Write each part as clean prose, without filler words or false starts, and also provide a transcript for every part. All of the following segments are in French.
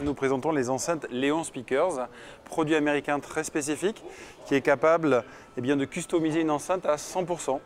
nous présentons les enceintes Léon Speakers, produit américain très spécifique qui est capable de customiser une enceinte à 100%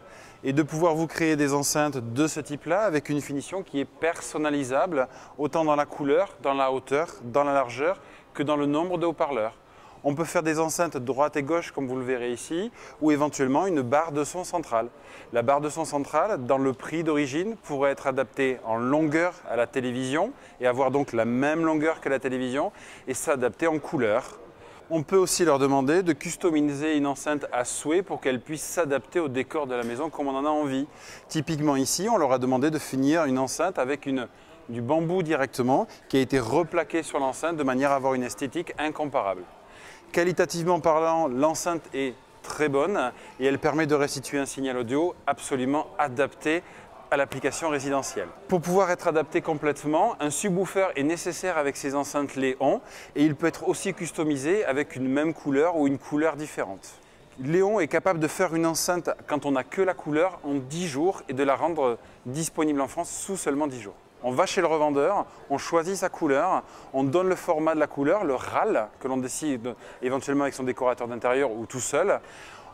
et de pouvoir vous créer des enceintes de ce type-là avec une finition qui est personnalisable autant dans la couleur, dans la hauteur, dans la largeur que dans le nombre de haut-parleurs. On peut faire des enceintes droite et gauche comme vous le verrez ici ou éventuellement une barre de son centrale. La barre de son centrale, dans le prix d'origine, pourrait être adaptée en longueur à la télévision et avoir donc la même longueur que la télévision et s'adapter en couleur. On peut aussi leur demander de customiser une enceinte à souhait pour qu'elle puisse s'adapter au décor de la maison comme on en a envie. Typiquement ici, on leur a demandé de finir une enceinte avec du bambou directement qui a été replaqué sur l'enceinte de manière à avoir une esthétique incomparable. Qualitativement parlant, l'enceinte est très bonne et elle permet de restituer un signal audio absolument adapté à l'application résidentielle. Pour pouvoir être adapté complètement, un subwoofer est nécessaire avec ces enceintes Léon et il peut être aussi customisé avec une même couleur ou une couleur différente. Léon est capable de faire une enceinte quand on n'a que la couleur en 10 jours et de la rendre disponible en France sous seulement 10 jours. On va chez le revendeur, on choisit sa couleur, on donne le format de la couleur, le RAL, que l'on décide éventuellement avec son décorateur d'intérieur ou tout seul.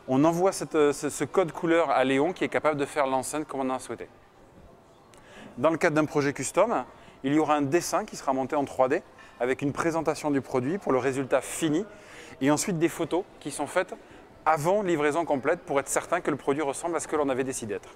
On envoie ce code couleur à Léon qui est capable de faire l'enceinte comme on a souhaité. Dans le cadre d'un projet custom, il y aura un dessin qui sera monté en 3D avec une présentation du produit pour le résultat fini et ensuite des photos qui sont faites avant livraison complète pour être certain que le produit ressemble à ce que l'on avait décidé d'être.